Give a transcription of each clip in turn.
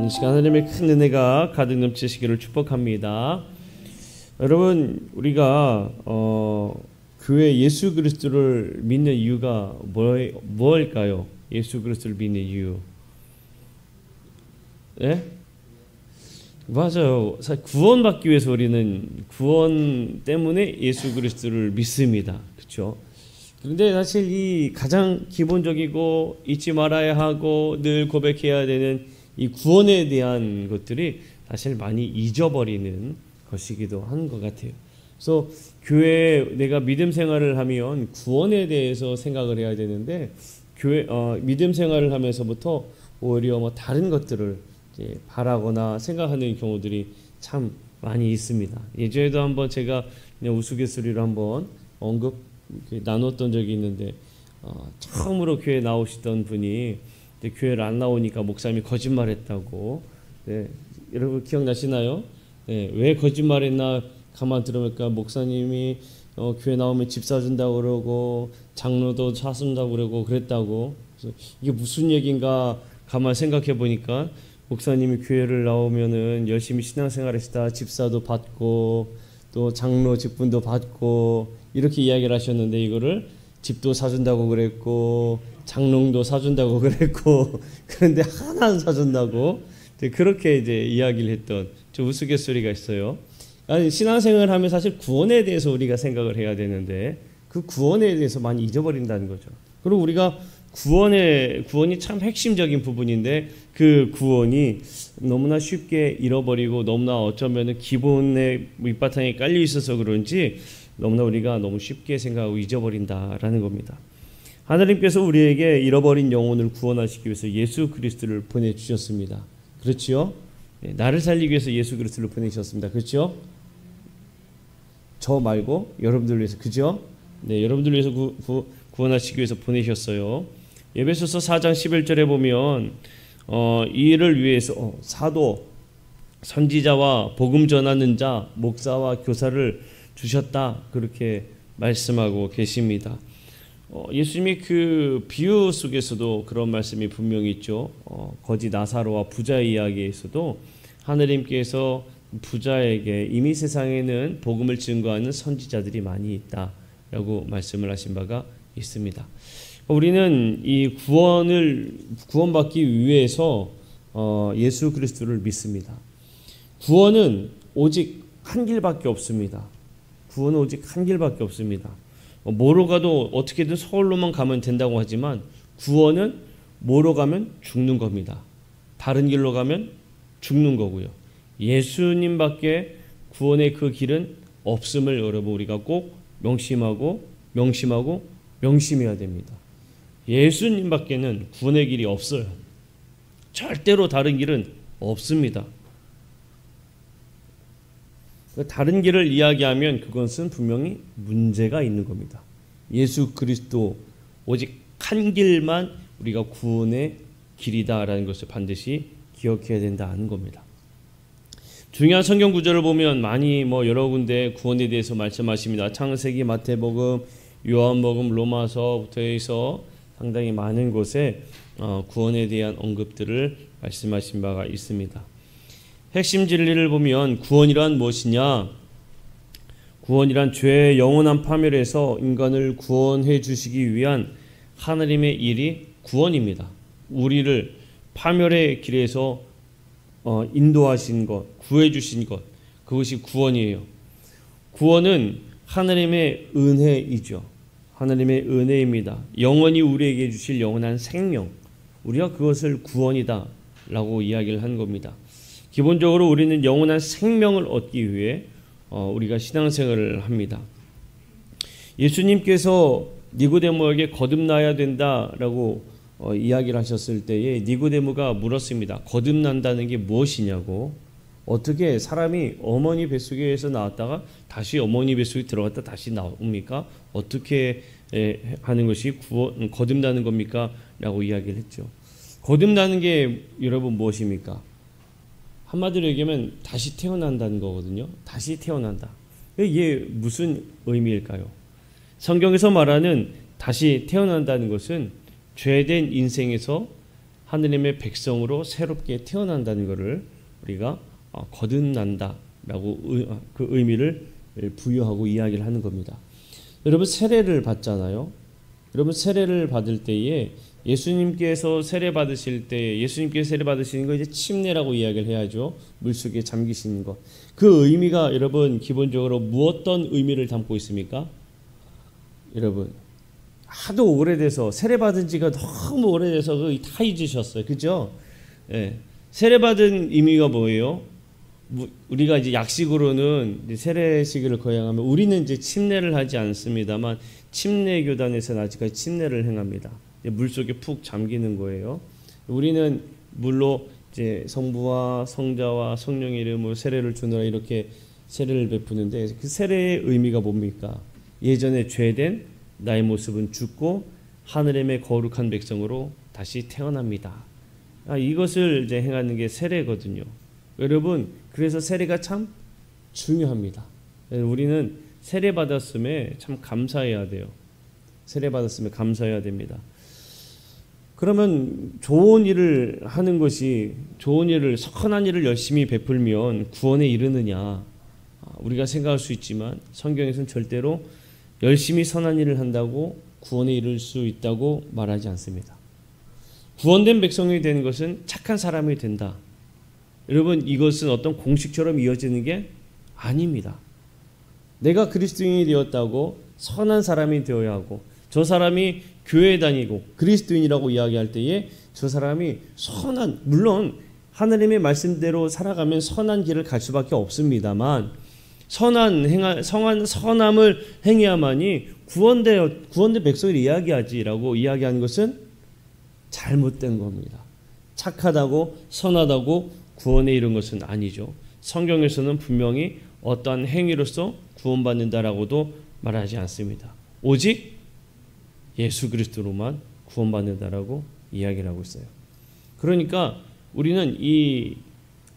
이 시간 하나님의 큰 은혜가 가득 넘치시기를 축복합니다. 여러분, 우리가 교회 예수 그리스도를 믿는 이유가 뭘까요? 예수 그리스도를 믿는 이유. 네? 맞아요. 구원받기 위해서 우리는 구원 때문에 예수 그리스도를 믿습니다. 그렇죠? 그런데 사실 이 가장 기본적이고 잊지 말아야 하고 늘 고백해야 되는 이 구원에 대한 것들이 사실 많이 잊어버리는 것이기도 한 것 같아요. 그래서 교회에 내가 믿음 생활을 하면 구원에 대해서 생각을 해야 되는데 믿음 생활을 하면서부터 오히려 다른 것들을 이제 바라거나 생각하는 경우들이 참 많이 있습니다. 예전에도 한번 제가 그냥 우스갯소리로 한번 나눴던 적이 있는데 처음으로 교회 나오시던 분이 교회를 안 나오니까 목사님이 거짓말했다고. 네, 여러분 기억나시나요? 네, 왜 거짓말했나 가만 들어보니까 목사님이 교회 나오면 집 사준다고 그러고 장로도 사준다고 그러고 그랬다고. 그래서 이게 무슨 얘기인가 가만 생각해 보니까 목사님이 교회를 나오면은 열심히 신앙생활했다 집사도 받고 또 장로 직분도 받고 이렇게 이야기를 하셨는데 이거를 집도 사준다고 그랬고 장롱도 사준다고 그랬고 그런데 하나 안 사준다고 그렇게 이제 이야기를 했던 좀 우스갯소리가 있어요. 아니, 신앙생활을 하면 사실 구원에 대해서 우리가 생각을 해야 되는데 그 구원에 대해서 많이 잊어버린다는 거죠. 그리고 우리가 구원이 참 핵심적인 부분인데 그 구원이 너무나 쉽게 잃어버리고 너무나 어쩌면 기본의 밑바탕에 깔려 있어서 그런지 너무나 우리가 너무 쉽게 생각하고 잊어버린다라는 겁니다. 하나님께서 우리에게 잃어버린 영혼을 구원하시기 위해서 예수 그리스도를 보내주셨습니다. 그렇지요? 네, 나를 살리기 위해서 예수 그리스도를 보내주셨습니다. 그렇죠? 저 말고 여러분들 위해서. 그죠? 네, 여러분들 위해서 구원하시기 위해서 보내셨어요. 에베소서 4장 11절에 보면 이 일을 위해서 사도, 선지자와 복음 전하는 자, 목사와 교사를 주셨다. 그렇게 말씀하고 계십니다. 예수님이 그 비유 속에서도 그런 말씀이 분명히 있죠. 거지 나사로와 부자의 이야기에서도 하나님께서 부자에게 이미 세상에는 복음을 증거하는 선지자들이 많이 있다라고 말씀을 하신 바가 있습니다. 우리는 이 구원받기 위해서 예수 그리스도를 믿습니다. 구원은 오직 한 길밖에 없습니다. 구원은 오직 한 길밖에 없습니다. 뭐로 가도 어떻게든 서울로만 가면 된다고 하지만 구원은 뭐로 가면 죽는 겁니다. 다른 길로 가면 죽는 거고요. 예수님밖에 구원의 그 길은 없음을 여러분 우리가 꼭 명심해야 됩니다. 예수님밖에는 구원의 길이 없어요. 절대로 다른 길은 없습니다. 다른 길을 이야기하면 그것은 분명히 문제가 있는 겁니다. 예수 그리스도 오직 한 길만 우리가 구원의 길이다라는 것을 반드시 기억해야 된다는 겁니다. 중요한 성경 구절을 보면 많이 여러 군데 구원에 대해서 말씀하십니다. 창세기, 마태복음, 요한복음, 로마서부터 해서 상당히 많은 곳에 구원에 대한 언급들을 말씀하신 바가 있습니다. 핵심 진리를 보면 구원이란 무엇이냐? 구원이란 죄의 영원한 파멸에서 인간을 구원해 주시기 위한 하나님의 일이 구원입니다. 우리를 파멸의 길에서 인도하신 것, 구해 주신 것, 그것이 구원이에요. 구원은 하나님의 은혜이죠. 하나님의 은혜입니다. 영원히 우리에게 주실 영원한 생명, 우리가 그것을 구원이다 라고 이야기를 한 겁니다. 기본적으로 우리는 영원한 생명을 얻기 위해 우리가 신앙생활을 합니다. 예수님께서 니고데모에게 거듭나야 된다라고 이야기를 하셨을 때에 니고데모가 물었습니다. 거듭난다는 게 무엇이냐고. 어떻게 사람이 어머니 뱃속에서 나왔다가 다시 어머니 뱃속에 들어갔다 다시 나옵니까? 어떻게 하는 것이 거듭나는 겁니까? 라고 이야기를 했죠. 거듭나는 게 여러분 무엇입니까? 한마디로 얘기하면 다시 태어난다는 거거든요. 다시 태어난다. 이게 무슨 의미일까요? 성경에서 말하는 다시 태어난다는 것은 죄된 인생에서 하느님의 백성으로 새롭게 태어난다는 것을 우리가 거듭난다라고 그 의미를 부여하고 이야기를 하는 겁니다. 여러분 세례를 받잖아요. 여러분 세례를 받을 때에 예수님께서 세례 받으실 때 예수님께서 세례 받으시는 거 이제 침례라고 이야기를 해야죠. 물속에 잠기시는 것. 그 의미가 여러분 기본적으로 어떤 의미를 담고 있습니까? 여러분 하도 오래돼서 세례 받은 지가 너무 오래돼서 다 잊으셨어요. 그죠? 예. 세례 받은 의미가 뭐예요? 우리가 이제 약식으로는 세례식을 거행하면 우리는 이제 침례를 하지 않습니다만 침례 교단에서는 아직까지 침례를 행합니다. 물속에 푹 잠기는 거예요. 우리는 물로 이제 성부와 성자와 성령의 이름으로 세례를 주느라 이렇게 세례를 베푸는데 그 세례의 의미가 뭡니까? 예전에 죄된 나의 모습은 죽고 하늘의 거룩한 백성으로 다시 태어납니다. 이것을 이제 행하는 게 세례거든요. 여러분 그래서 세례가 참 중요합니다. 우리는 세례 받았음에 참 감사해야 돼요. 세례 받았음에 감사해야 됩니다. 그러면 좋은 일을 하는 것이 좋은 일을 선한 일을 열심히 베풀면 구원에 이르느냐 우리가 생각할 수 있지만 성경에서는 절대로 열심히 선한 일을 한다고 구원에 이를 수 있다고 말하지 않습니다. 구원된 백성이 되는 것은 착한 사람이 된다. 여러분 이것은 어떤 공식처럼 이어지는 게 아닙니다. 내가 그리스도인이 되었다고 선한 사람이 되어야 하고 저 사람이 교회에 다니고 그리스도인이라고 이야기할 때에 저 사람이 선한 물론 하나님의 말씀대로 살아가면 선한 길을 갈 수밖에 없습니다만 선함을 행해야만이 구원된 백성을 이야기하지라고 이야기하는 것은 잘못된 겁니다. 착하다고 선하다고 구원에 이른 것은 아니죠. 성경에서는 분명히 어떠한 행위로서 구원받는다라고도 말하지 않습니다. 오직 예수 그리스도로만 구원받는다라고 이야기를 하고 있어요. 그러니까 우리는 이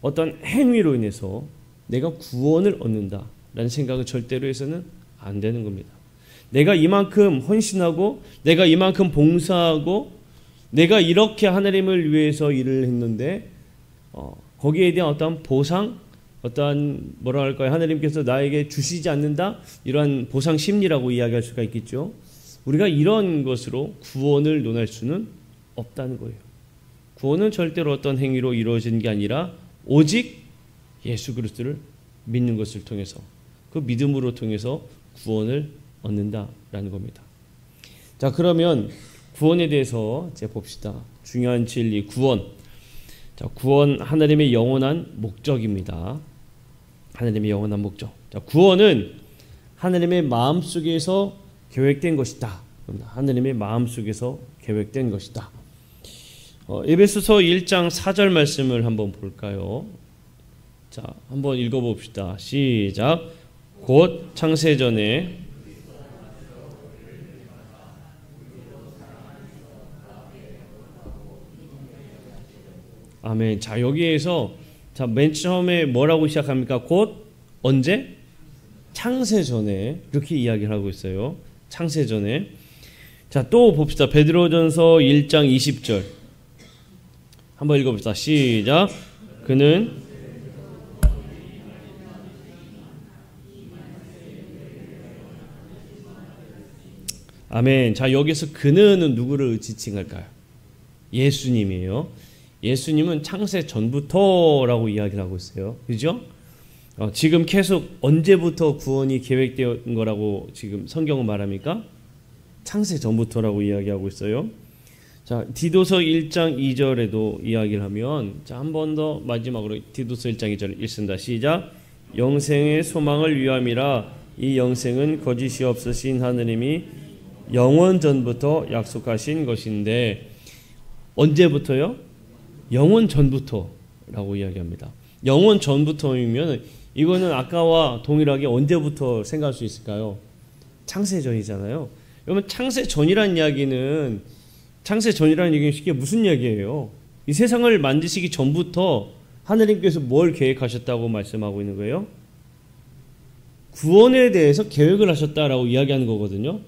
어떤 행위로 인해서 내가 구원을 얻는다라는 생각은 절대로 해서는 안 되는 겁니다. 내가 이만큼 헌신하고 내가 이만큼 봉사하고 내가 이렇게 하나님을 위해서 일을 했는데 거기에 대한 어떤 보상 어떠한 뭐라 할까요? 하나님께서 나에게 주시지 않는다? 이러한 보상 심리라고 이야기할 수가 있겠죠. 우리가 이런 것으로 구원을 논할 수는 없다는 거예요. 구원은 절대로 어떤 행위로 이루어지는 게 아니라 오직 예수 그리스도를 믿는 것을 통해서 그 믿음으로 통해서 구원을 얻는다라는 겁니다. 자, 그러면 구원에 대해서 이제 봅시다. 중요한 진리, 구원. 자, 구원 하나님의 영원한 목적입니다. 하나님의 영원한 목적. 자, 구원은 하나님의 마음속에서 계획된 것이다. 하나님의 마음속에서 계획된 것이다. 에베소서 1장 4절 말씀을 한번 볼까요? 자, 한번 읽어봅시다. 시작. 곧 창세전에 아멘. 자, 여기에서 자, 맨 처음에 뭐라고 시작합니까? 곧 언제? 창세전에 이렇게 이야기를 하고 있어요. 창세전에. 자, 또 봅시다. 베드로전서 1장 20절. 한번 읽어봅시다. 시작. 그는 아멘. 자, 여기서 그는 누구를 지칭할까요? 예수님이에요. 예수님은 창세 전부터라고 이야기를 하고 있어요. 그죠? 지금 계속 언제부터 구원이 계획되었던 거라고 지금 성경은 말합니까? 창세 전부터라고 이야기하고 있어요. 자, 디도서 1장 2절에도 이야기를 하면 자, 한 번 더 마지막으로 디도서 1장 2절 읽습니다. 시작. 영생의 소망을 위함이라 이 영생은 거짓이 없으신 하느님이 영원 전부터 약속하신 것인데 언제부터요? 영원 전부터라고 이야기합니다. 영원 전부터이면 이거는 아까와 동일하게 언제부터 생각할 수 있을까요? 창세전이잖아요. 그러면 창세전이라는 이야기는 쉽게 무슨 이야기예요? 이 세상을 만드시기 전부터 하느님께서 뭘 계획하셨다고 말씀하고 있는 거예요? 구원에 대해서 계획을 하셨다라고 이야기하는 거거든요.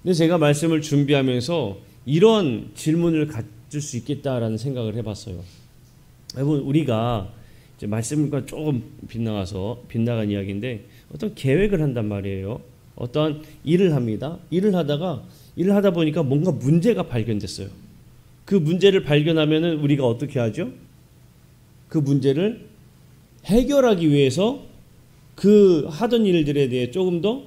근데 제가 말씀을 준비하면서 이런 질문을 줄 수 있겠다라는 생각을 해봤어요. 여러분, 우리가 이제 말씀과 조금 빗나간 이야기인데 어떤 계획을 한단 말이에요. 어떤 일을 합니다. 일을 하다 보니까 뭔가 문제가 발견됐어요. 그 문제를 발견하면은 우리가 어떻게 하죠? 그 문제를 해결하기 위해서 그 하던 일들에 대해 조금 더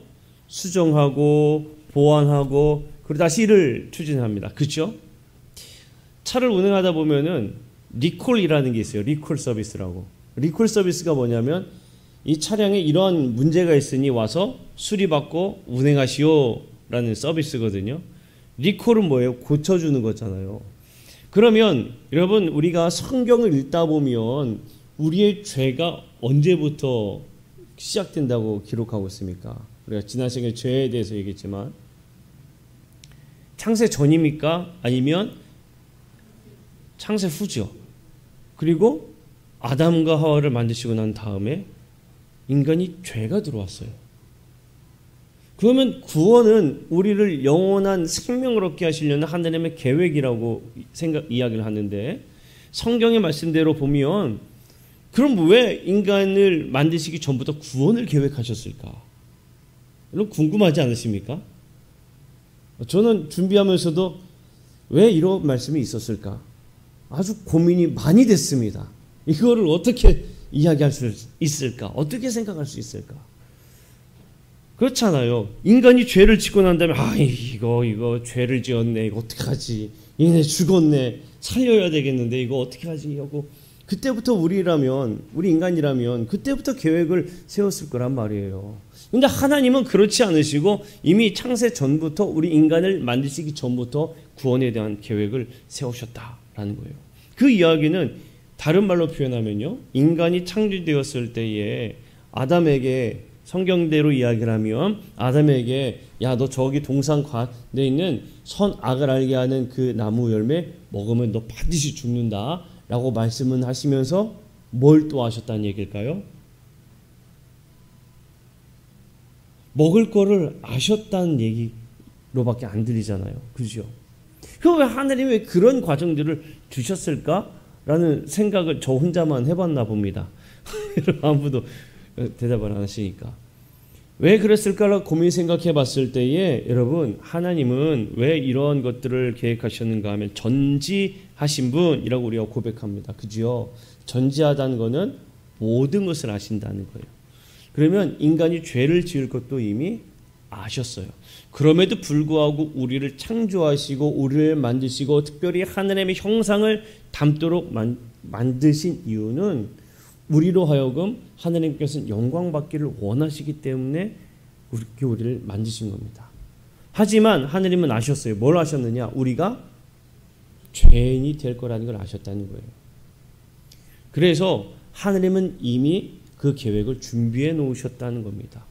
수정하고 보완하고 그리고 다시 일을 추진합니다. 그렇죠? 차를 운행하다 보면은 리콜이라는 게 있어요. 리콜 서비스라고. 리콜 서비스가 뭐냐면 이 차량에 이러한 문제가 있으니 와서 수리받고 운행하시오라는 서비스거든요. 리콜은 뭐예요? 고쳐주는 거잖아요. 그러면 여러분, 우리가 성경을 읽다 보면 우리의 죄가 언제부터 시작된다고 기록하고 있습니까? 우리가 지난 시간에 죄에 대해서 얘기했지만 창세 전입니까? 아니면 창세 후죠. 그리고 아담과 하와를 만드시고 난 다음에 인간이 죄가 들어왔어요. 그러면 구원은 우리를 영원한 생명을 얻게 하시려는 하나님의 계획이라고 이야기를 하는데, 성경의 말씀대로 보면 그럼 왜 인간을 만드시기 전부터 구원을 계획하셨을까? 여러분, 궁금하지 않으십니까? 저는 준비하면서도 왜 이런 말씀이 있었을까? 아주 고민이 많이 됐습니다. 이거를 어떻게 이야기할 수 있을까? 어떻게 생각할 수 있을까? 그렇잖아요. 인간이 죄를 짓고 난 다음에 이거 죄를 지었네. 이거 어떡하지? 얘네 죽었네. 살려야 되겠는데 이거 어떻게 하지? 하고 그때부터 우리 인간이라면 그때부터 계획을 세웠을 거란 말이에요. 근데 하나님은 그렇지 않으시고 이미 창세 전부터 우리 인간을 만드시기 전부터 구원에 대한 계획을 세우셨다라는 거예요. 그 이야기는 다른 말로 표현하면요, 인간이 창조되었을 때에 아담에게, 성경대로 이야기를 하면 아담에게 야, 너 저기 동산관에 있는 선악을 알게 하는 그 나무 열매 먹으면 너 반드시 죽는다 라고 말씀을 하시면서 뭘 또 하셨다는 얘기일까요? 먹을 거를 아셨다는 얘기로밖에 안 들리잖아요. 그죠? 그럼 왜 하나님이 왜 그런 과정들을 주셨을까라는 생각을 저 혼자만 해봤나 봅니다. 아무도 대답을 안 하시니까. 왜 그랬을까라고 고민 생각해 봤을 때에 여러분, 하나님은 왜 이런 것들을 계획하셨는가 하면 전지하신 분이라고 우리가 고백합니다. 그죠? 전지하다는 것은 모든 것을 아신다는 거예요. 그러면 인간이 죄를 지을 것도 이미 아셨어요. 그럼에도 불구하고 우리를 창조하시고 우리를 만드시고 특별히 하나님의 형상을 담도록 만드신 이유는 우리로 하여금 하나님께서는 영광받기를 원하시기 때문에 우리를 만드신 겁니다. 하지만 하나님은 아셨어요. 뭘 아셨느냐? 우리가 죄인이 될 거라는 걸 아셨다는 거예요. 그래서 하나님은 이미 그 계획을 준비해 놓으셨다는 겁니다.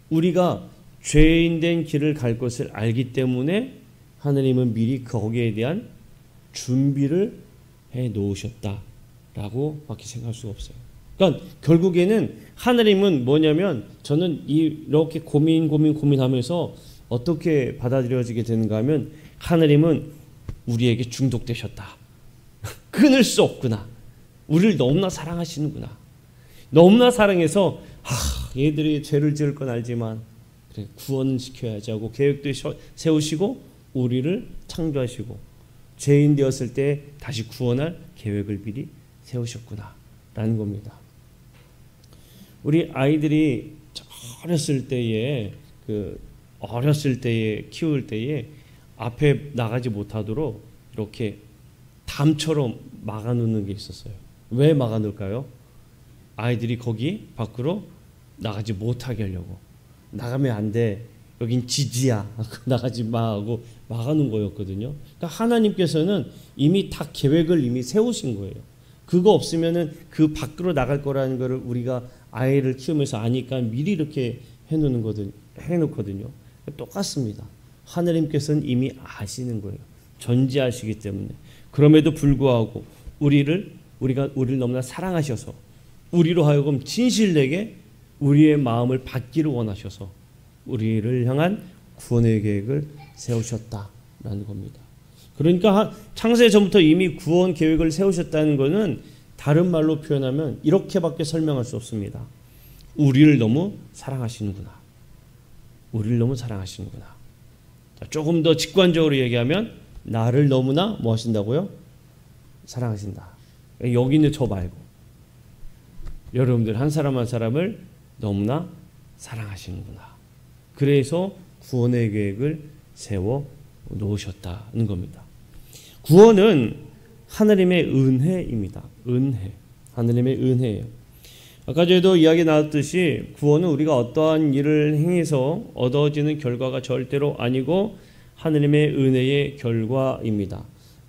우리가 죄인된 길을 갈 것을 알기 때문에 하나님은 미리 거기에 대한 준비를 해 놓으셨다라고 밖에 생각할 수가 없어요. 그러니까 결국에는 하나님은 뭐냐면, 저는 이렇게 고민하면서 어떻게 받아들여지게 되는가 하면, 하나님은 우리에게 중독되셨다. 끊을 수 없구나. 우리를 너무나 사랑하시는구나. 너무나 사랑해서 얘들이 죄를 지을 건 알지만 그래, 구원시켜야지 하고 계획도 세우시고 우리를 창조하시고 죄인 되었을 때 다시 구원할 계획을 미리 세우셨구나 라는 겁니다. 우리 아이들이 어렸을 때에 키울 때에 앞에 나가지 못하도록 이렇게 담처럼 막아놓는 게 있었어요. 왜 막아놓을까요? 아이들이 거기 밖으로 나가지 못하게 하려고. 나가면 안 돼. 여긴 지지야. 나가지 마 하고 막아놓은 거였거든요. 그러니까 하나님께서는 이미 다 계획을 이미 세우신 거예요. 그거 없으면은 그 밖으로 나갈 거라는 거를 우리가 아이를 키우면서 아니까 미리 이렇게 해놓거든요. 똑같습니다. 하나님께서는 이미 아시는 거예요. 전지하시기 때문에. 그럼에도 불구하고 우리를 너무나 사랑하셔서 우리로 하여금 진실되게 우리의 마음을 받기를 원하셔서 우리를 향한 구원의 계획을 세우셨다라는 겁니다. 그러니까 창세 전부터 이미 구원 계획을 세우셨다는 것은 다른 말로 표현하면 이렇게밖에 설명할 수 없습니다. 우리를 너무 사랑하시는구나. 우리를 너무 사랑하시는구나. 자, 조금 더 직관적으로 얘기하면 나를 너무나 뭐 하신다고요? 사랑하신다. 여기 있는 저 말고 여러분들 한 사람 한 사람을 너무나 사랑하시는구나. 그래서 구원의 계획을 세워 놓으셨다는 겁니다. 구원은 하나님의 은혜입니다. 은혜. 하나님의 은혜예요. 아까 전에도 이야기 나왔듯이 구원은 우리가 어떠한 일을 행해서 얻어지는 결과가 절대로 아니고 하나님의 은혜의 결과입니다.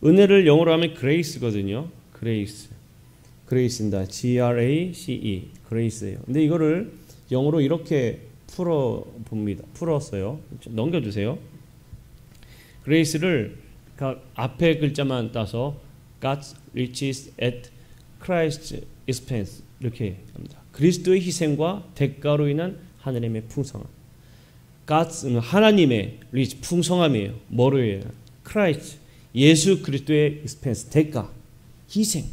은혜를 영어로 하면 grace거든요. grace. grace입니다. G-R-A-C-E. grace예요. 근데 이거를 영어로 이렇게 풀었어요. 넘겨주세요. grace를 앞에 글자만 따서 God's riches at Christ's expense 이렇게 합니다. 그리스도의 희생과 대가로 인한 하나님의 풍성함. God's 하나님의 rich 풍성함이에요. 뭐로 해요? Christ 예수 그리스도의 expense 대가 희생.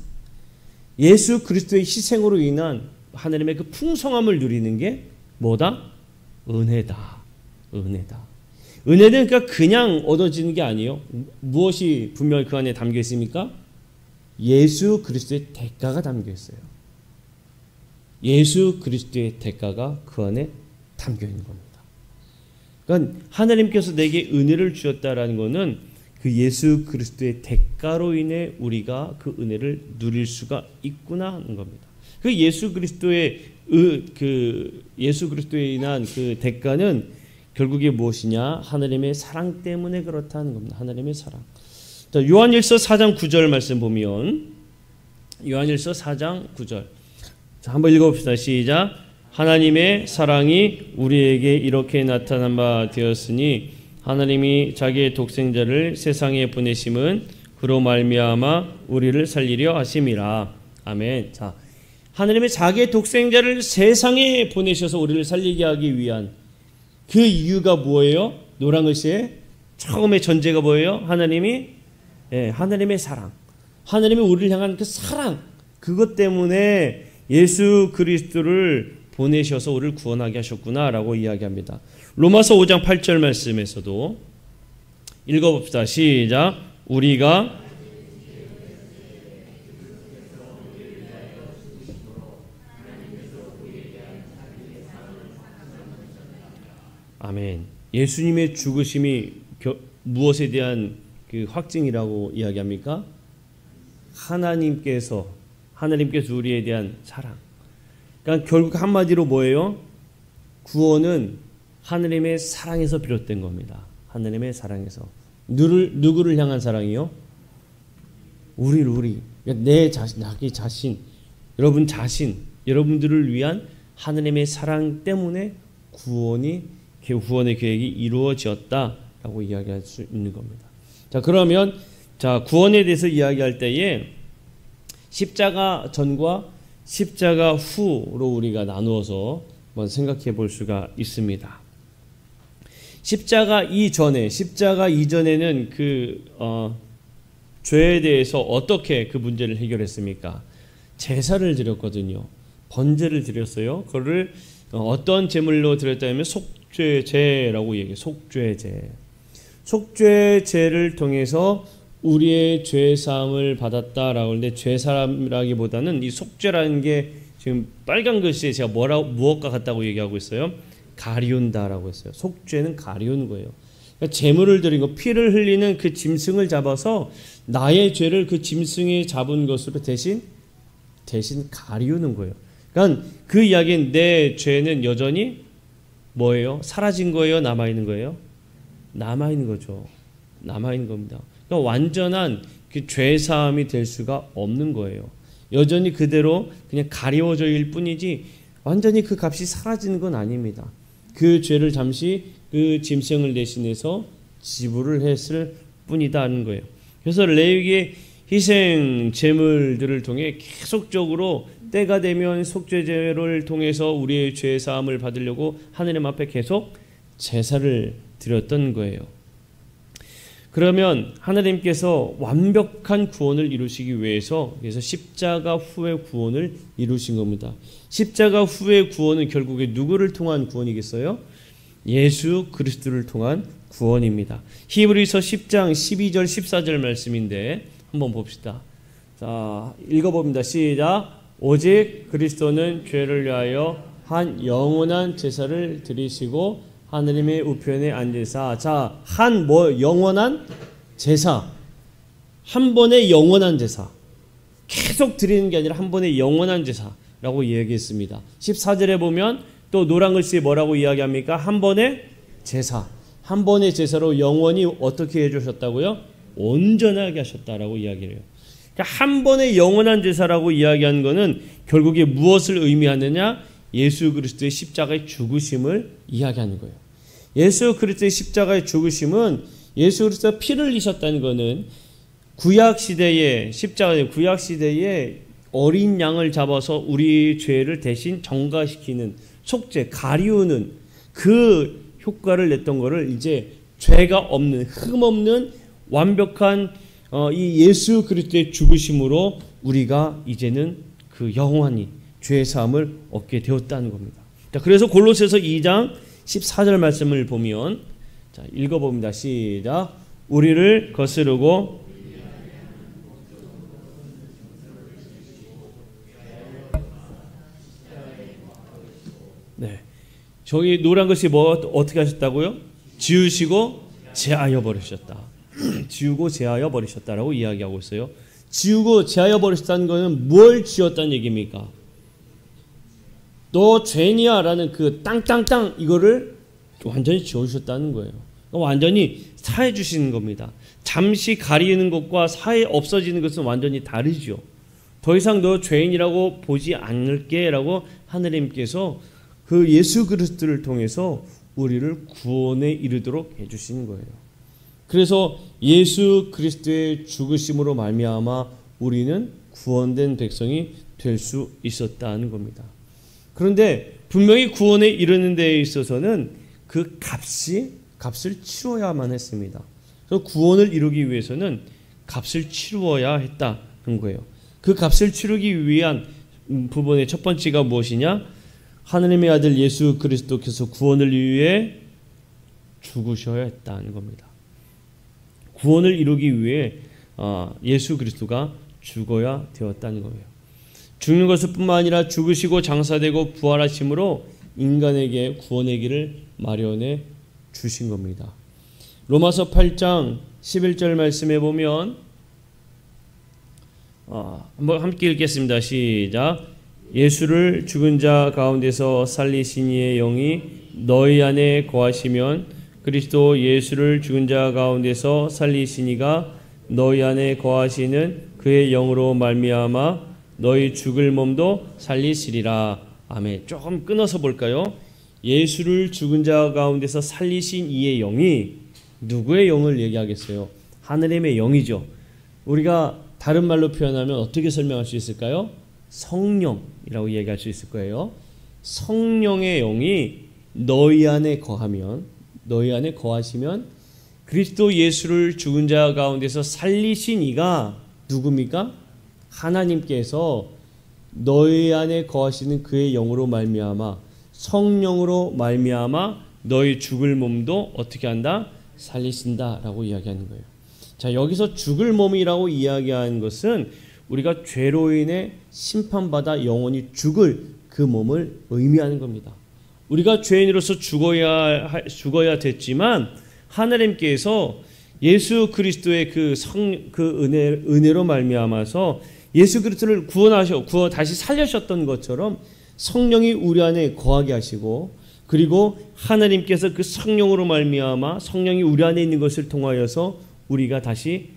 예수 그리스도의 희생으로 인한 하나님의 그 풍성함을 누리는 게 뭐다? 은혜다. 은혜다. 은혜는 그러니까 그냥 얻어지는 게 아니에요. 무엇이 분명히 그 안에 담겨 있습니까? 예수 그리스도의 대가가 담겨 있어요. 예수 그리스도의 대가가 그 안에 담겨 있는 겁니다. 그러니까 하나님께서 내게 은혜를 주셨다라는 것은 그 예수 그리스도의 대가로 인해 우리가 그 은혜를 누릴 수가 있구나 하는 겁니다. 그 예수 그리스도에 인한 그 대가는 결국에 무엇이냐? 하나님의 사랑 때문에 그렇다는 겁니다. 하나님의 사랑. 자, 요한일서 4장 9절 말씀 보면 요한일서 4장 9절. 자, 한번 읽어봅시다. 시작. 하나님의 사랑이 우리에게 이렇게 나타난 바 되었으니 하나님이 자기의 독생자를 세상에 보내심은 그로 말미암아 우리를 살리려 하심이라. 아멘. 자, 하나님의 자기의 독생자를 세상에 보내셔서 우리를 살리게 하기 위한 그 이유가 뭐예요? 노란 글씨에 처음에 전제가 뭐예요? 하나님의 사랑. 하나님이 우리를 향한 그 사랑. 그것 때문에 예수 그리스도를 보내셔서 우리를 구원하게 하셨구나라고 이야기합니다. 로마서 5장 8절 말씀에서도 읽어봅시다. 시작. 우리가 아멘. 예수님의 죽으심이 무엇에 대한 그 확증이라고 이야기합니까? 하나님께서 우리에 대한 사랑. 그러니까 결국 한마디로 뭐예요? 구원은 하나님의 사랑에서 비롯된 겁니다. 하나님의 사랑에서. 누구를 향한 사랑이요? 우리. 내 자신, 자기 자신, 여러분 자신, 여러분들을 위한 하나님의 사랑 때문에 구원의 계획이 이루어졌다라고 이야기할 수 있는 겁니다. 자, 그러면 구원에 대해서 이야기할 때에 십자가 전과 십자가 후로 우리가 나누어서 한번 생각해 볼 수가 있습니다. 십자가 이전에는 죄에 대해서 어떻게 그 문제를 해결했습니까? 제사를 드렸거든요. 번제를 드렸어요. 그거를 어떤 제물로 드렸다면 속죄제라고 얘기해요. 속죄제. 속죄제를 통해서 우리의 죄사함을 받았다라고 하는데 죄사함이라기보다는 이 속죄라는 게 지금 빨간 글씨에 제가 무엇과 같다고 얘기하고 있어요? 가리운다라고 했어요. 속죄는 가리우는 거예요. 그러니까 제물을 드린 거, 피를 흘리는 그 짐승을 잡아서 나의 죄를 그 짐승이 잡은 것으로 대신 가리우는 거예요. 그러니까 그 이야기는 내 죄는 여전히 뭐예요? 사라진 거예요? 남아있는 거예요? 남아있는 거죠. 남아있는 겁니다. 그러니까 완전한 그 죄사함이 될 수가 없는 거예요. 여전히 그대로 그냥 가리워져 일 뿐이지 완전히 그 값이 사라지는 건 아닙니다. 그 죄를 잠시 그 짐승을 대신해서 지불을 했을 뿐이다 하는 거예요. 그래서 레위기의 희생 제물들을 통해 계속적으로 때가 되면 속죄제를 통해서 우리의 죄 사함을 받으려고 하느님 앞에 계속 제사를 드렸던 거예요. 그러면 하나님께서 완벽한 구원을 이루시기 위해서 그래서 십자가 후의 구원을 이루신 겁니다. 십자가 후의 구원은 결국에 누구를 통한 구원이겠어요? 예수 그리스도를 통한 구원입니다. 히브리서 10장 12절 14절 말씀인데 한번 봅시다. 자, 읽어봅니다. 시작. 오직 그리스도는 죄를 위하여 한 영원한 제사를 드리시고 하느님의 우편에 앉으사. 자, 영원한 제사. 한 번의 영원한 제사. 계속 드리는 게 아니라 한 번의 영원한 제사라고 이야기했습니다. 14절에 보면 또 노란 글씨 뭐라고 이야기합니까? 한 번의 제사. 한 번의 제사로 영원히 어떻게 해주셨다고요? 온전하게 하셨다라고 이야기를 해요. 그러니까 한 번의 영원한 제사라고 이야기한 것은 결국에 무엇을 의미하느냐? 예수 그리스도의 십자가의 죽으심을 이야기하는 거예요. 예수 그리스도의 십자가의 죽으심은 예수 그리스도가 피를 흘리셨다는 것은 구약 시대에 어린 양을 잡아서 우리 죄를 대신 정가시키는 속죄, 가리우는 그 효과를 냈던 것을 이제 죄가 없는, 흠 없는 완벽한 이 예수 그리스도의 죽으심으로 우리가 이제는 그 영원히 죄의 사함을 얻게 되었다는 겁니다. 자, 그래서 골로새서 2장 14절 말씀을 보면 자, 읽어봅니다. 시작. 우리를 거스르고 네. 저기 노란 것이 어떻게 하셨다고요? 지우시고 제하여 버리셨다. 지우고 제하여 버리셨다라고 이야기하고 있어요. 지우고 제하여 버리셨다는 것은 뭘 지웠다는 얘기입니까? 너 죄인이야 라는 그 땅땅땅 이거를 완전히 지워주셨다는 거예요. 완전히 사해 주시는 겁니다. 잠시 가리는 것과 사해 없어지는 것은 완전히 다르죠. 더 이상 너 죄인이라고 보지 않을게 라고 하느님께서 그 예수 그리스도를 통해서 우리를 구원에 이르도록 해주시는 거예요. 그래서 예수 그리스도의 죽으심으로 말미암아 우리는 구원된 백성이 될 수 있었다는 겁니다. 그런데 분명히 구원에 이르는 데에 있어서는 그 값을 치러야만 했습니다. 그래서 구원을 이루기 위해서는 값을 치루어야 했다는 거예요. 그 값을 치르기 위한 부분의 첫 번째가 무엇이냐? 하느님의 아들 예수 그리스도께서 구원을 위해 죽으셔야 했다는 겁니다. 구원을 이루기 위해 예수 그리스도가 죽어야 되었다는 거예요. 죽는 것을 뿐만 아니라 죽으시고 장사되고 부활하심으로 인간에게 구원의 길을 마련해 주신 겁니다. 로마서 8장 11절 말씀에 보면 한번 함께 읽겠습니다. 시작. 예수를 죽은 자 가운데서 살리신 이의 영이 너희 안에 거하시면 그리스도 예수를 죽은 자 가운데서 살리신 이가 너희 안에 거하시는 그의 영으로 말미암아 너희 죽을 몸도 살리시리라. 아멘. 조금 끊어서 볼까요? 예수를 죽은 자 가운데서 살리신 이의 영이 누구의 영을 얘기하겠어요? 하느님의 영이죠. 우리가 다른 말로 표현하면 어떻게 설명할 수 있을까요? 성령이라고 얘기할 수 있을 거예요. 성령의 영이 너희 안에 거하시면 그리스도 예수를 죽은 자 가운데서 살리신 이가 누굽니까? 하나님께서 너희 안에 거하시는 그의 영으로 말미암아 성령으로 말미암아 너희 죽을 몸도 어떻게 한다? 살리신다라고 이야기하는 거예요. 자, 여기서 죽을 몸이라고 이야기하는 것은 우리가 죄로 인해 심판받아 영원히 죽을 그 몸을 의미하는 겁니다. 우리가 죄인으로서 죽어야 됐지만 하나님께서 예수 그리스도의 은혜로 말미암아서 예수 그리스도를 다시 살려셨던 것처럼 성령이 우리 안에 거하게 하시고 그리고 하나님께서 그 성령으로 말미암아 성령이 우리 안에 있는 것을 통하여서 우리가 다시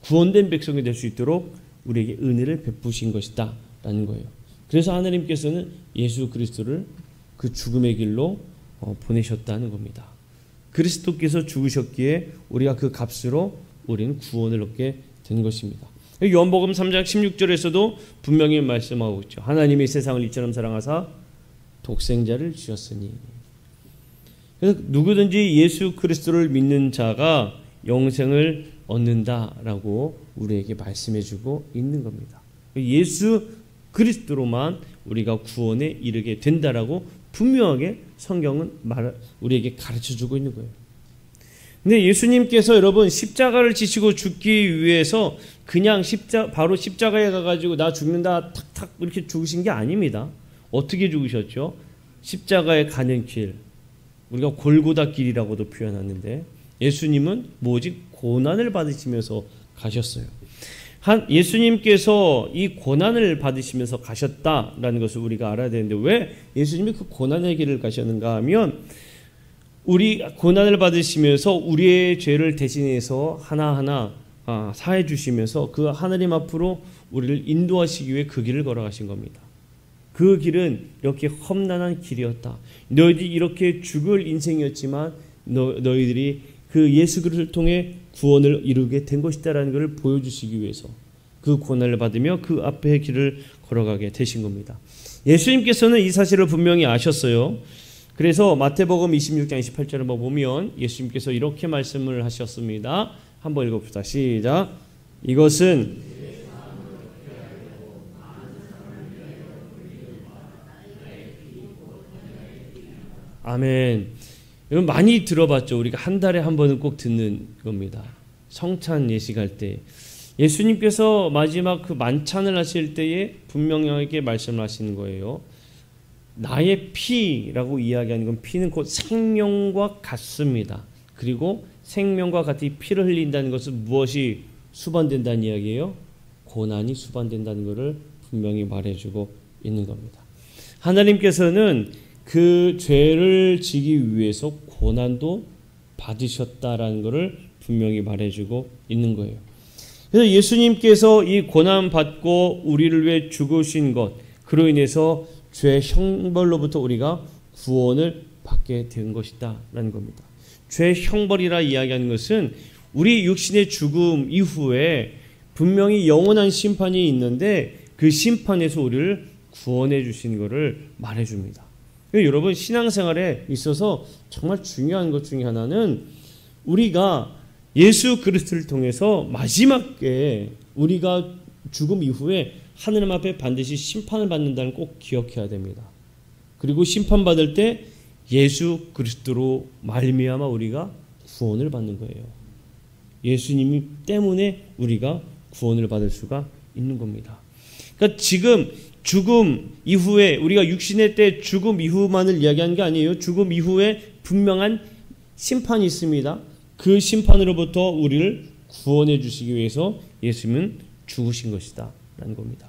구원된 백성이 될 수 있도록 우리에게 은혜를 베푸신 것이다 라는 거예요. 그래서 하나님께서는 예수 그리스도를 그 죽음의 길로 보내셨다는 겁니다. 그리스도께서 죽으셨기에 우리가 그 값으로 우리는 구원을 얻게 된 것입니다. 요한복음 3장 16절에서도 분명히 말씀하고 있죠. 하나님이 세상을 이처럼 사랑하사 독생자를 주셨으니. 그래서 누구든지 예수 그리스도를 믿는 자가 영생을 얻는다라고 우리에게 말씀해주고 있는 겁니다. 예수 그리스도로만 우리가 구원에 이르게 된다라고 분명하게 성경은 우리에게 가르쳐주고 있는 거예요. 근데 예수님께서 여러분 십자가를 지시고 죽기 위해서 그냥 바로 십자가에 가가지고 나 죽는다 탁탁 이렇게 죽으신 게 아닙니다. 어떻게 죽으셨죠? 십자가에 가는 길, 우리가 골고다 길이라고도 표현하는데 예수님은 오직 고난을 받으시면서 가셨어요. 예수님께서 이 고난을 받으시면서 가셨다라는 것을 우리가 알아야 되는데 왜 예수님이 그 고난의 길을 가셨는가 하면 우리 고난을 받으시면서 우리의 죄를 대신해서 하나하나 사해 주시면서 그 하나님 앞으로 우리를 인도하시기 위해 그 길을 걸어가신 겁니다. 그 길은 이렇게 험난한 길이었다. 너희들이 이렇게 죽을 인생이었지만 너희들이 그 예수 그리스도를 통해 구원을 이루게 된 것이다라는 것을 보여주시기 위해서 그 고난을 받으며 그 앞의 길을 걸어가게 되신 겁니다. 예수님께서는 이 사실을 분명히 아셨어요. 그래서 마태복음 26장 28절을 한번 보면 예수님께서 이렇게 말씀을 하셨습니다. 한번 읽어봅시다. 시작. 이것은 아멘. 여러분 많이 들어봤죠. 우리가 한 달에 한 번은 꼭 듣는 겁니다. 성찬 예식할 때 예수님께서 마지막 그 만찬을 하실 때에 분명하게 말씀하시는 거예요. 나의 피라고 이야기하는 건 피는 곧 생명과 같습니다. 그리고 생명과 같이 피를 흘린다는 것은 무엇이 수반된다는 이야기예요? 고난이 수반된다는 것을 분명히 말해주고 있는 겁니다. 하나님께서는 그 죄를 지기 위해서 고난도 받으셨다라는 것을 분명히 말해주고 있는 거예요. 그래서 예수님께서 이 고난 받고 우리를 위해 죽으신 것, 그로 인해서 죄 형벌로부터 우리가 구원을 받게 된 것이다라는 겁니다. 죄 형벌이라 이야기하는 것은 우리 육신의 죽음 이후에 분명히 영원한 심판이 있는데 그 심판에서 우리를 구원해 주신 것을 말해 줍니다. 여러분 신앙생활에 있어서 정말 중요한 것 중에 하나는 우리가 예수 그리스도를 통해서 마지막에 우리가 죽음 이후에 하느님 앞에 반드시 심판을 받는다는 꼭 기억해야 됩니다. 그리고 심판받을 때 예수 그리스도로 말미암아 우리가 구원을 받는 거예요. 예수님 때문에 우리가 구원을 받을 수가 있는 겁니다. 그러니까 지금 죽음 이후에 우리가 육신의 때 죽음 이후만을 이야기하는 게 아니에요. 죽음 이후에 분명한 심판이 있습니다. 그 심판으로부터 우리를 구원해 주시기 위해서 예수님은 죽으신 것이다 라는 겁니다.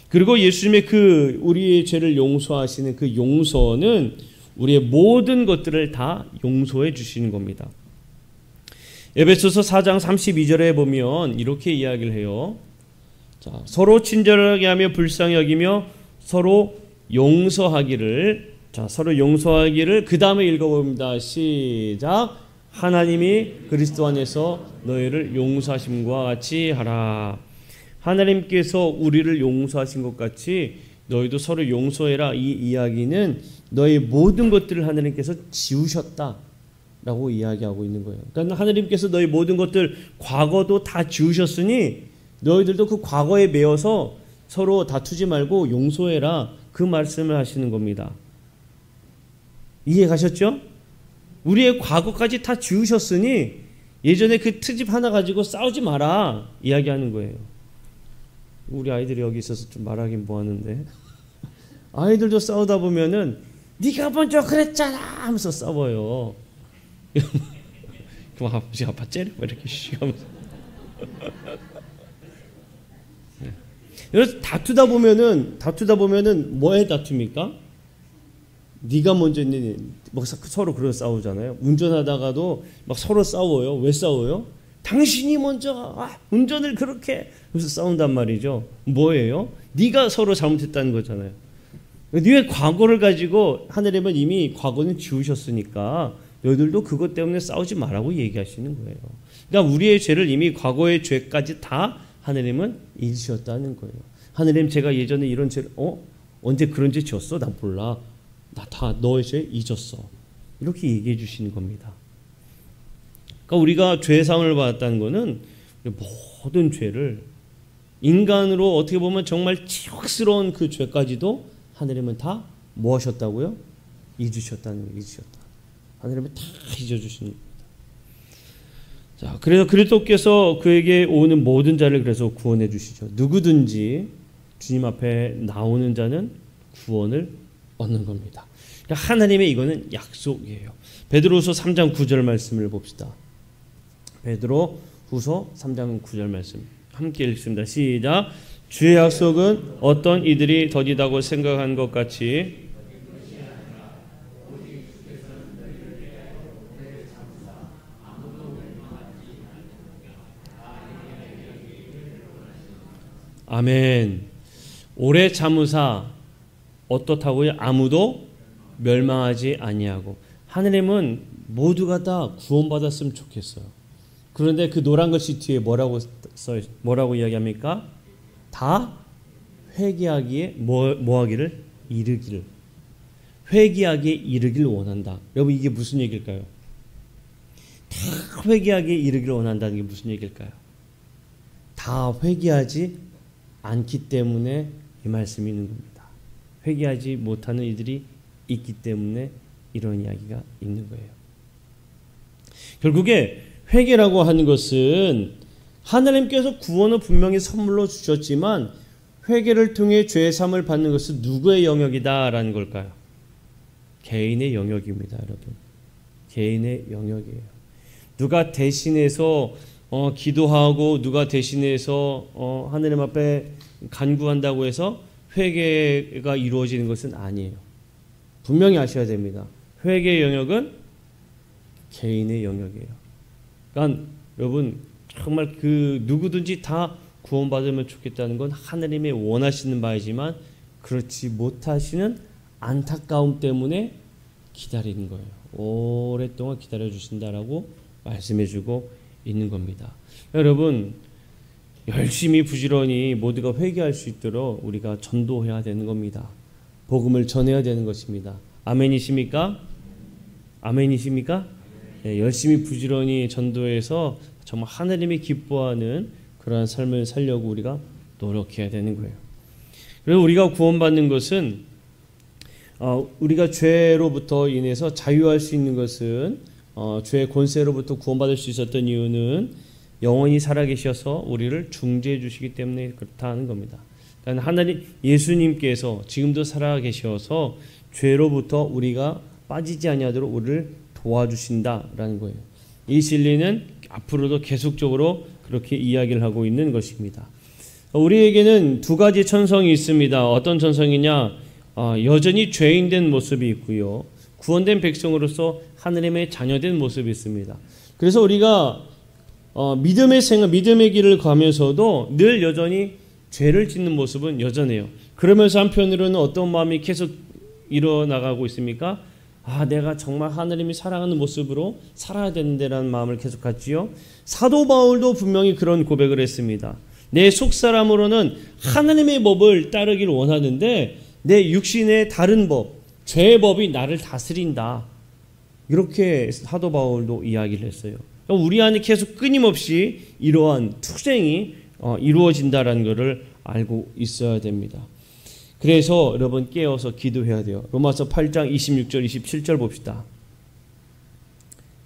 그리고 예수님의 그 우리의 죄를 용서하시는 그 용서는 우리의 모든 것들을 다 용서해 주시는 겁니다. 에베소서 4장 32절에 보면 이렇게 이야기를 해요. 자, 서로 친절하게 하며 불쌍히 여기며 서로 용서하기를. 자, 서로 용서하기를 그 다음에 읽어봅니다. 시작. 하나님이 그리스도 안에서 너희를 용서하심과 같이 하라. 하나님께서 우리를 용서하신 것 같이 너희도 서로 용서해라. 이 이야기는 너희 모든 것들을 하나님께서 지우셨다라고 이야기하고 있는 거예요. 그러니까 하나님께서 너희 모든 것들 과거도 다 지우셨으니 너희들도 그 과거에 매여서 서로 다투지 말고 용서해라. 그 말씀을 하시는 겁니다. 이해 가셨죠? 우리의 과거까지 다 지우셨으니 예전에 그 트집 하나 가지고 싸우지 마라 이야기하는 거예요. 우리 아이들이 여기 있어서 좀 말하긴 뭐하는데 아이들도 싸우다 보면은 네가 먼저 그랬잖아 하면서 싸워요. 그럼 아빠 째려 이렇게 쉬면서 그래서 다투다 보면은 뭐에 다툽니까? 네가 먼저 했니? 막 서로 그러 싸우잖아요. 운전하다가도 막 서로 싸워요. 왜 싸워요? 당신이 먼저 운전을 그렇게 그래서 싸운단 말이죠. 뭐예요? 네가 서로 잘못했다는 거잖아요. 네의 과거를 가지고 하나님은 이미 과거는 지우셨으니까 너희들도 그것 때문에 싸우지 말라고 얘기하시는 거예요. 그러니까 우리의 죄를 이미 과거의 죄까지 다 하나님은 잊으셨다는 거예요. 하나님 제가 예전에 이런 죄를 언제 그런 죄 지었어? 나 몰라. 나 다 너의 죄 잊었어. 이렇게 얘기해 주시는 겁니다. 그러니까 우리가 죄상을 받았다는 것은 모든 죄를 인간으로 어떻게 보면 정말 치욕스러운 그 죄까지도 하느님은 다 뭐 하셨다고요? 잊으셨다. 하느님은 다 잊어주신 겁니다. 자, 그래서 그리스도께서 그에게 오는 모든 자를 그래서 구원해 주시죠. 누구든지 주님 앞에 나오는 자는 구원을 얻는 겁니다. 그러니까 하나님의 이거는 약속이에요. 베드로후서 3장 9절 말씀을 봅시다. 베드로후서 3장 9절 말씀 함께 읽습니다. 시작. 주의 약속은 어떤 이들이 더디다고 생각한 것 같이 아멘. 오래 참으사 어떻다고요? 아무도 멸망하지 아니하고. 하느님은 모두가 다 구원받았으면 좋겠어요. 그런데 그 노란 글씨 뒤에 뭐라고 이야기합니까? 다 회개하기에 뭐하기를 이르기를. 회개하기에 이르기를 원한다. 여러분 이게 무슨 얘기일까요? 다 회개하기에 이르기를 원한다는 게 무슨 얘기일까요? 다 회개하지 않기 때문에 이 말씀이 있는 겁니다. 회개하지 못하는 이들이 있기 때문에 이런 이야기가 있는 거예요. 결국에 회개라고 하는 것은 하나님께서 구원을 분명히 선물로 주셨지만 회개를 통해 죄의 사함을 받는 것은 누구의 영역이다라는 걸까요? 개인의 영역입니다, 여러분. 개인의 영역이에요. 누가 대신해서 기도하고 누가 대신해서 하느님 앞에 간구한다고 해서 회개가 이루어지는 것은 아니에요. 분명히 아셔야 됩니다. 회개의 영역은 개인의 영역이에요. 그러니까 여러분 정말 그 누구든지 다 구원받으면 좋겠다는 건 하느님의 원하시는 바이지만 그렇지 못하시는 안타까움 때문에 기다리는 거예요. 오랫동안 기다려주신다라고 말씀해주고 있는 겁니다. 여러분 열심히 부지런히 모두가 회개할 수 있도록 우리가 전도해야 되는 겁니다. 복음을 전해야 되는 것입니다. 아멘이십니까? 아멘이십니까? 네, 열심히 부지런히 전도해서 정말 하나님이 기뻐하는 그러한 삶을 살려고 우리가 노력해야 되는 거예요. 그리고 우리가 구원받는 것은 우리가 죄로부터 인해서 자유할 수 있는 것은 죄의 권세로부터 구원받을 수 있었던 이유는 영원히 살아계셔서 우리를 중재해 주시기 때문에 그렇다는 겁니다. 그러니까 하나님 예수님께서 지금도 살아계셔서 죄로부터 우리가 빠지지 아니하도록 우리를 도와주신다라는 거예요. 이 진리는 앞으로도 계속적으로 그렇게 이야기를 하고 있는 것입니다. 우리에게는 두 가지 천성이 있습니다. 어떤 천성이냐? 여전히 죄인된 모습이 있고요. 구원된 백성으로서 하느님의 자녀된 모습이 있습니다. 그래서 우리가 믿음의 생활, 믿음의 길을 가면서도 늘 여전히 죄를 짓는 모습은 여전해요. 그러면서 한편으로는 어떤 마음이 계속 일어나가고 있습니까? 내가 정말 하느님이 사랑하는 모습으로 살아야 되는데라는 마음을 계속 갖지요. 사도 바울도 분명히 그런 고백을 했습니다. 내 속사람으로는 하느님의 법을 따르기를 원하는데 내 육신의 다른 법, 죄의 법이 나를 다스린다. 이렇게 사도 바울도 이야기를 했어요. 우리 안에 계속 끊임없이 이러한 투쟁이 이루어진다는 것을 알고 있어야 됩니다. 그래서 여러분 깨어서 기도해야 돼요. 로마서 8장 26절 27절 봅시다.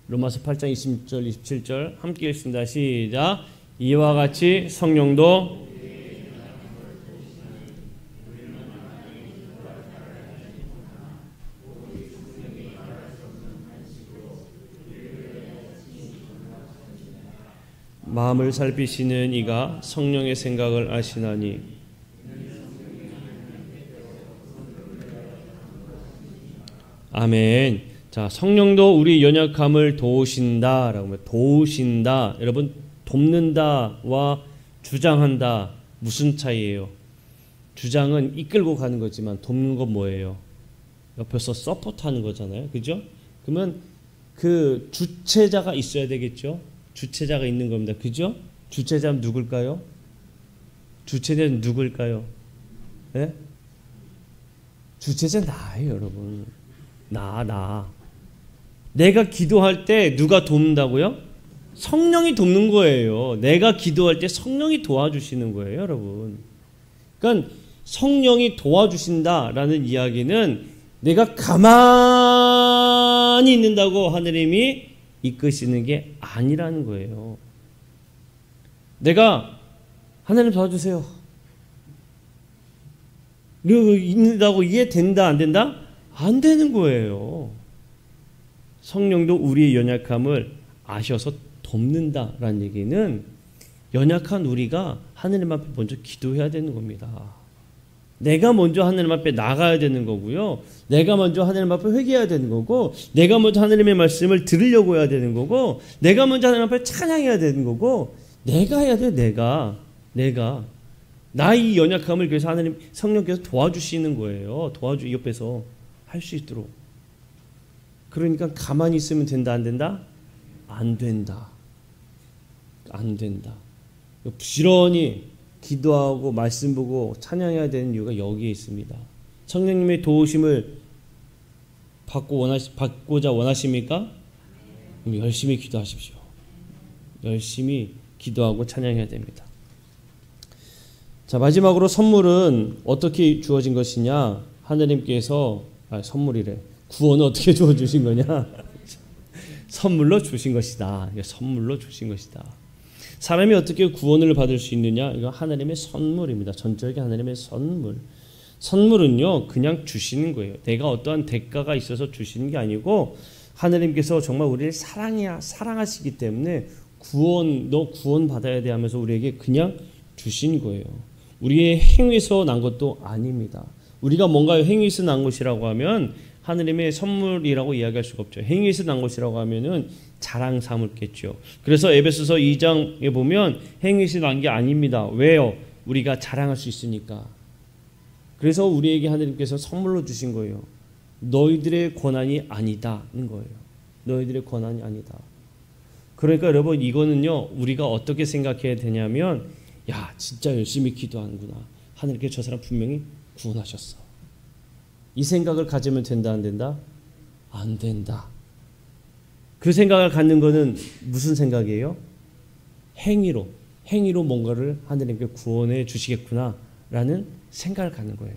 로마서 8장 26절 27절 함께 읽습니다. 시작. 이와 같이 성령도 마음을 살피시는 이가 성령의 생각을 아시나니 아멘. 자, 성령도 우리 연약함을 도우신다라고. 도우신다. 여러분 돕는다와 주장한다 무슨 차이예요? 주장은 이끌고 가는 거지만 돕는 건 뭐예요? 옆에서 서포트하는 거잖아요. 그죠? 그러면 그 주체자가 있어야 되겠죠? 주체자가 있는 겁니다. 그죠? 주체자는 누굴까요? 주체자는 누굴까요? 네? 주체자 나예요, 여러분. 나. 내가 기도할 때 누가 돕는다고요? 성령이 돕는 거예요. 내가 기도할 때 성령이 도와주시는 거예요, 여러분. 그러니까 성령이 도와주신다라는 이야기는 내가 가만히 있는다고 하느님이 이끄시는 게 아니라는 거예요. 내가 하나님 도와주세요. 있는다고 이해된다, 안 된다? 안 되는 거예요. 성령도 우리의 연약함을 아셔서 돕는다라는 얘기는 연약한 우리가 하느님 앞에 먼저 기도해야 되는 겁니다. 내가 먼저 하느님 앞에 나가야 되는 거고요. 내가 먼저 하느님 앞에 회개해야 되는 거고, 내가 먼저 하느님의 말씀을 들으려고 해야 되는 거고, 내가 먼저 하느님 앞에 찬양해야 되는 거고, 내가 해야 돼. 내가 나의 연약함을 그래서 하느님 성령께서 도와주시는 거예요. 옆에서 할 수 있도록. 그러니까 가만히 있으면 된다, 안 된다? 안 된다. 안 된다. 부지런히 기도하고 말씀 보고 찬양해야 되는 이유가 여기에 있습니다. 성령님의 도우심을 받고자 원하십니까? 열심히 기도하십시오. 열심히 기도하고 찬양해야 됩니다. 자, 마지막으로 선물은 어떻게 주어진 것이냐? 하느님께서 선물이래. 구원은 어떻게 주어주신 거냐? 선물로 주신 것이다. 선물로 주신 것이다. 사람이 어떻게 구원을 받을 수 있느냐? 이거 하나님의 선물입니다. 전적인 하나님의 선물. 선물은요, 그냥 주시는 거예요. 내가 어떠한 대가가 있어서 주시는 게 아니고 하나님께서 정말 우리를 사랑하시기 때문에 너 구원 받아야 돼 하면서 우리에게 그냥 주신 거예요. 우리의 행위에서 난 것도 아닙니다. 우리가 뭔가 행위에서 난 것이라고 하면 하느님의 선물이라고 이야기할 수가 없죠. 행위에서 난 것이라고 하면은 자랑 삼을겠죠. 그래서 에베소서 2장에 보면 행위에서 난 게 아닙니다. 왜요? 우리가 자랑할 수 있으니까. 그래서 우리에게 하느님께서 선물로 주신 거예요. 너희들의 권한이 아니다는 거예요. 너희들의 권한이 아니다. 그러니까 여러분, 이거는요, 우리가 어떻게 생각해야 되냐면, 야, 진짜 열심히 기도하는구나. 하느님께 저 사람 분명히 구원하셨어. 이 생각을 가지면 된다, 안 된다? 안 된다. 그 생각을 갖는 거는 무슨 생각이에요? 행위로 뭔가를 하느님께 구원해 주시겠구나 라는 생각을 갖는 거예요.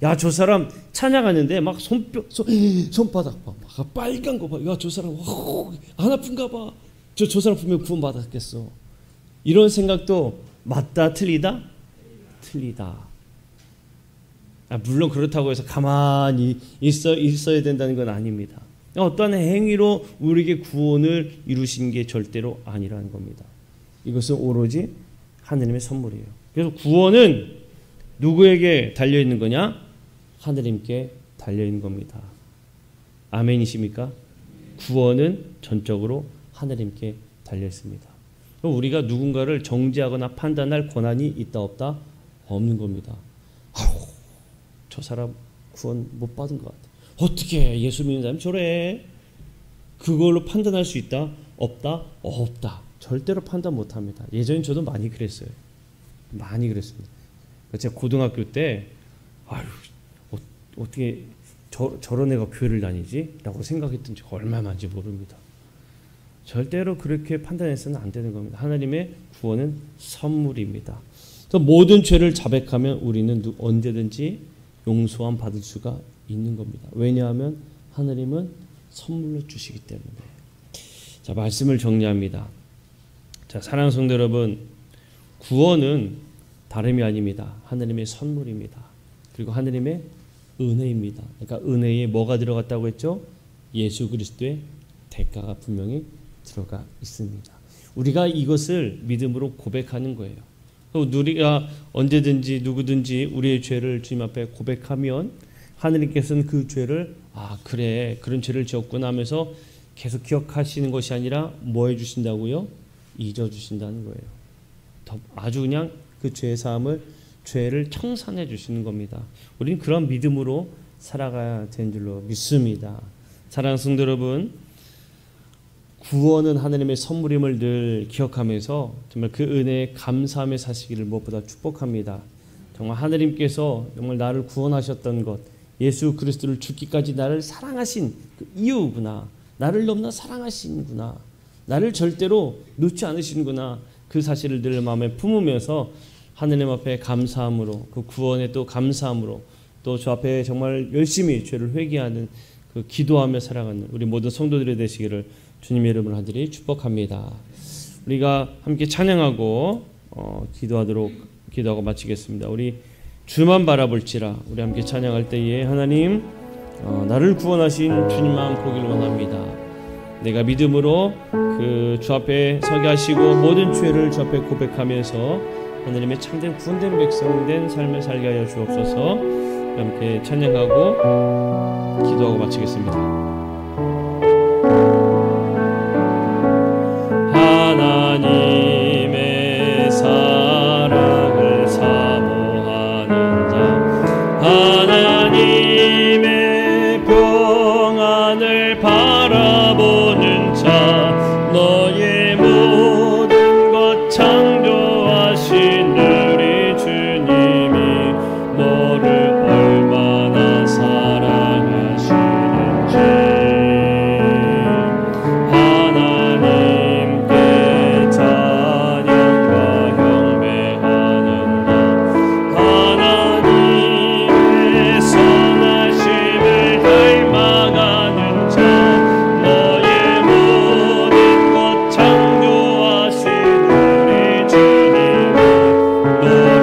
야, 저 사람 찬양하는데 막 손바닥 봐. 막 빨간 거 봐. 야, 저 사람 안 아픈가 봐. 저 사람 분명 구원 받았겠어. 이런 생각도 맞다, 틀리다? 틀리다. 물론 그렇다고 해서 가만히 있어야 된다는 건 아닙니다. 어떠한 행위로 우리에게 구원을 이루신 게 절대로 아니라는 겁니다. 이것은 오로지 하느님의 선물이에요. 그래서 구원은 누구에게 달려있는 거냐? 하느님께 달려있는 겁니다. 아멘이십니까? 구원은 전적으로 하느님께 달려있습니다. 우리가 누군가를 정죄하거나 판단할 권한이 있다 없다? 없는 겁니다. 저 사람 구원 못 받은 것 같아. 어떻게 예수 믿는 사람이 저래? 그걸로 판단할 수 있다? 없다? 없다. 절대로 판단 못합니다. 예전에 저도 많이 그랬어요. 많이 그랬습니다. 제가 고등학교 때 어떻게 저런 애가 교회를 다니지? 라고 생각했던 지 얼마 만지 모릅니다. 절대로 그렇게 판단해서는 안 되는 겁니다. 하나님의 구원은 선물입니다. 모든 죄를 자백하면 우리는 언제든지 용서함 받을 수가 있는 겁니다. 왜냐하면 하나님은 선물로 주시기 때문에. 자, 말씀을 정리합니다. 자, 사랑하는 성도 여러분, 구원은 다름이 아닙니다. 하나님의 선물입니다. 그리고 하나님의 은혜입니다. 그러니까 은혜에 뭐가 들어갔다고 했죠? 예수 그리스도의 대가가 분명히 들어가 있습니다. 우리가 이것을 믿음으로 고백하는 거예요. 우리가 언제든지 누구든지 우리의 죄를 주님 앞에 고백하면 하느님께서는 그 죄를 그래 그런 죄를 지었구나 하면서 계속 기억하시는 것이 아니라 뭐 해주신다고요? 잊어주신다는 거예요. 아주 그냥 그 죄 사함을 죄를 청산해 주시는 겁니다. 우리는 그런 믿음으로 살아가야 되는 줄로 믿습니다. 사랑하는 성도 여러분, 구원은 하나님의 선물임을 늘 기억하면서 정말 그 은혜에 감사함에 사시기를 무엇보다 축복합니다. 정말 하나님께서 정말 나를 구원하셨던 것, 예수 그리스도를 죽기까지 나를 사랑하신 그 이유구나. 나를 너무나 사랑하시는구나. 나를 절대로 놓지 않으시는구나. 그 사실을 늘 마음에 품으면서 하느님 앞에 감사함으로, 그 구원에 또 감사함으로, 또 주 앞에 정말 열심히 죄를 회개하는 그 기도하며 살아가는 우리 모든 성도들이 되시기를 주님의 이름으로 간절히 축복합니다. 우리가 함께 찬양하고 기도하고 마치겠습니다. 우리 주만 바라볼지라. 우리 함께 찬양할 때에 하나님, 나를 구원하신 주님만 보기를 원합니다. 내가 믿음으로 그 주 앞에 서게 하시고 모든 죄를 주 앞에 고백하면서 하나님의 참된 구원된 백성된 삶을 살게 하여 주옵소서. 함께 찬양하고 기도하고 마치겠습니다. 하나님의 사랑을 사모하는 자, 하나님의 평안을 바라보는 자, 너의 모든 것 창조하신 우리 주님이 너를 얼마나 사랑하시는지 하나님께 찬양과 경배하는 나, 하나님의 선하심을 닮아가는 자, 너의 모든 것 창조하신 우리 주님이 너를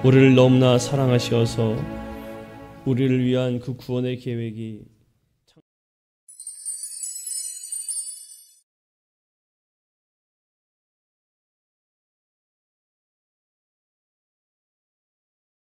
우리를 너무나 사랑하셔서 우리를 위한 그 구원의 계획이